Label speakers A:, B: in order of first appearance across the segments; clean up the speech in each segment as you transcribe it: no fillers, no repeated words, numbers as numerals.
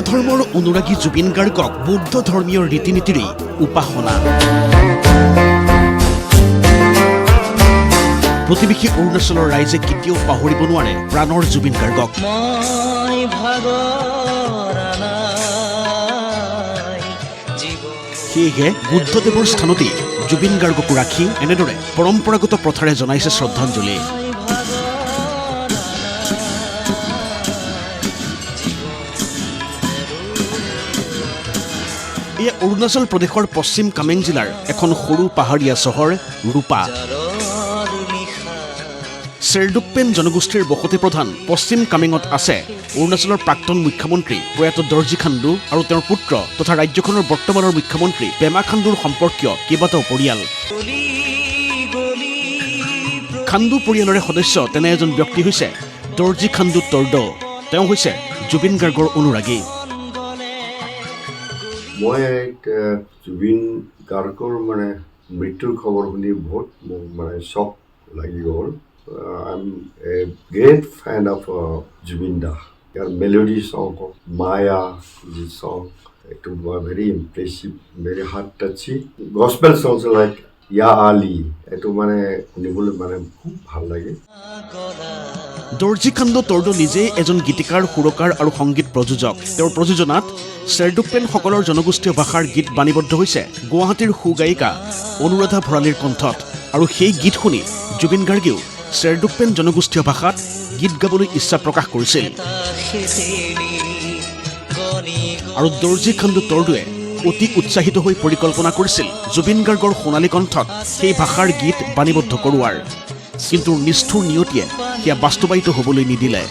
A: ধৰ্মৰ অনুৰাগী জুবিন গাৰ্গক বৌদ্ধ ধৰ্মীয় ৰীতি নীতিৰে উপাসনা প্ৰতিবেশী অৰুণাচলৰ ৰাইজে কেতিয়াও পাহৰিব নোৱাৰে প্ৰাণৰ জুবিন গাৰ্গক সেয়েহে বুদ্ধদেৱৰ স্থানতে জুবিন গাৰ্গকো ৰাখি এনেদৰে পৰম্পৰাগত প্ৰথাৰে জনাইছে শ্ৰদ্ধাঞ্জলি এয়া অৰুণাচল প্ৰদেশৰ পশ্চিম কামেং জিলাৰ এখন সৰু পাহাৰীয়া চহৰ ৰূপা চেৰডুকপেন জনগোষ্ঠীৰ বসতি প্ৰধান পশ্চিম কামেঙত আছে অৰুণাচলৰ প্ৰাক্তন মুখ্যমন্ত্ৰী প্ৰয়াত দৰ্জী খাণ্ডু আৰু তেওঁৰ পুত্ৰ তথা ৰাজ্যখনৰ বৰ্তমানৰ মুখ্যমন্ত্ৰী পেমা খাণ্ডুৰ সম্পৰ্কীয় কেইবাটাও পৰিয়াল খাণ্ডু পৰিয়ালৰে সদস্য তেনে এজন ব্যক্তি হৈছে দৰ্জী খাণ্ডু তৰ্ড তেওঁ হৈছে জুবিন গাৰ্গৰ অনুৰাগী
B: মই জুবিন গাৰ্গৰ মৃত্যুৰ খবৰ শুনি বহুত শ্বক লাগি গ'ল I'm a great fan of Jubin Da. Your melody song, Maya, this song, it was very impressive, very heart touchy. Gospel songs like Ya Ali, it was খুব ভাল লাগে
A: দৰ্জী খাণ্ডু তৰ্ড নিজে এজন গীতিকাৰ সুৰকাৰ আৰু সংগীত প্ৰযোজক তেওঁৰ প্ৰযোজনাত চেৰডুকপেনসকলৰ জনগোষ্ঠীয় ভাষাৰ গীত বাণীবদ্ধ হৈছে গুৱাহাটীৰ সুগায়িকা অনুৰাধা ভৰালীৰ কণ্ঠত আৰু সেই গীত শুনি জুবিন গাৰ্গেও চেৰডুকপেন জনগোষ্ঠীয় ভাষাত গীত গাবলৈ ইচ্ছা প্ৰকাশ কৰিছিল আৰু দৰ্জী খাণ্ডু তৰ্ডুৱে অতি উৎসাহিত হৈ পৰিকল্পনা কৰিছিল জুবিন গাৰ্গৰ সোণালী কণ্ঠত সেই ভাষাৰ গীত বাণীবদ্ধ কৰোৱাৰ কিন্তু নিষ্ঠুৰ নিয়তিয়ে সেয়া বাস্তৱায়িত হ'বলৈ নিদিলে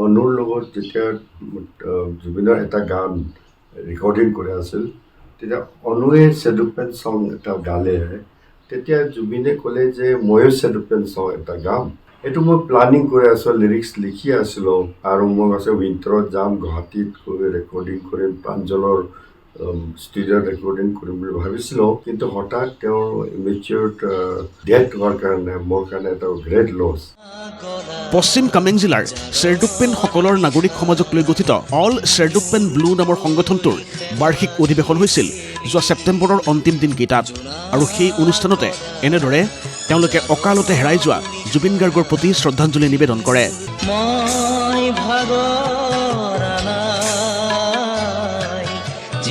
B: অনুৰ লগত যেতিয়া জুবিনৰ এটা গান ৰেকৰ্ডিং কৰি আছিল তেতিয়া অনুৱে চেৰডুকপেন চং এটা গালে তেতিয়া জুবিনে ক'লে যে ময়ো চেৰডুকপেন চং এটা গাম এইটো মই প্লানিং কৰি আছোঁ লিৰিক্স লিখি আছিলোঁ আৰু মই আছে উইণ্টাৰত যাম গুৱাহাটীত গৈ ৰেকৰ্ডিং কৰিম প্ৰাঞ্জলৰ ষ্টুডিঅ'ত ৰেকৰ্ডিং কৰিম বুলি ভাবিছিলোঁ কিন্তু হঠাৎ তেওঁৰ ইমেচিয়ৰ্ড ডেথ হোৱাৰ কাৰণে মোৰ কাৰণে এটা গ্ৰেট লছ
A: পশ্চিম কামেং জিলাৰ চেৰডুকপেনসকলৰ নাগৰিক সমাজক লৈ গঠিত অল চেৰডুকপেন ব্লু নামৰ সংগঠনটোৰ বাৰ্ষিক অধিৱেশন হৈছিল যোৱা ছেপ্টেম্বৰৰ অন্তিম দিনকেইটাত আৰু সেই অনুষ্ঠানতে এনেদৰে তেওঁলোকে অকালতে হেৰাই যোৱা জুবিন গাৰ্গৰ প্ৰতি শ্ৰদ্ধাঞ্জলি নিবেদন কৰে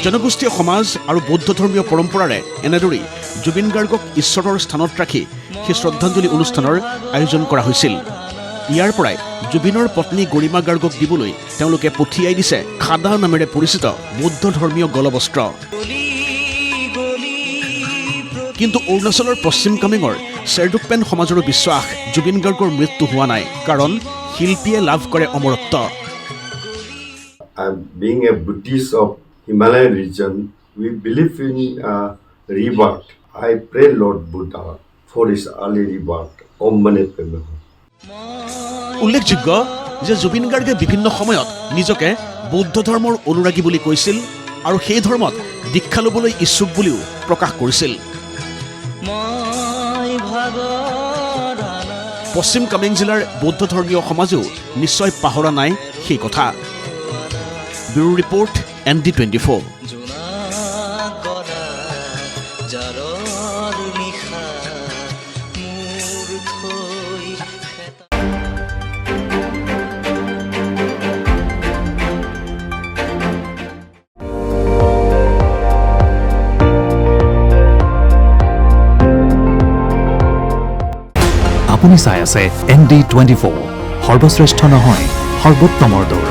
A: জনগোষ্ঠীয় সমাজ আৰু বৌদ্ধ ধৰ্মীয় পৰম্পৰাৰে এনেদৰেই জুবিন গাৰ্গক ঈশ্বৰৰ স্থানত ৰাখি সেই শ্ৰদ্ধাঞ্জলি অনুষ্ঠানৰ আয়োজন কৰা হৈছিল ইয়াৰ পৰাই জুবিনৰ পত্নী গৰিমা গাৰ্গক দিবলৈ তেওঁলোকে পঠিয়াই দিছে খাদা নামেৰে পৰিচিত বৌদ্ধ ধৰ্মীয় গলবস্ত্ৰ কিন্তু অৰুণাচলৰ পশ্চিম কামেঙৰ চেৰডুকপেন সমাজৰো বিশ্বাস জুবিন গাৰ্গৰ মৃত্যু হোৱা নাই কাৰণ শিল্পীয়ে লাভ কৰে অমৰত্ব
B: Being a Buddhist of Himalayan region, we believe in rebirth. I pray Lord Buddha for his early rebirth. Om Mani Padme Hum.
A: উল্লেখযোগ্য যে জুবিন গাৰ্গে বিভিন্ন সময়ত নিজকে বৌদ্ধ ধৰ্মৰ অনুৰাগী বুলি কৈছিল আৰু সেই ধৰ্মত দীক্ষা ল'বলৈ ইচ্ছুক বুলিও প্ৰকাশ কৰিছিল পশ্চিম কামেং জিলাৰ বৌদ্ধ ধৰ্মীয় সমাজেও নিশ্চয় পাহৰা নাই সেই কথা ব্যুৰো ৰিপৰ্ট ND24
C: আপুনি চাই আছে ND24 সৰ্বশ্ৰেষ্ঠ নহয় সৰ্বোত্তমৰ দৌৰ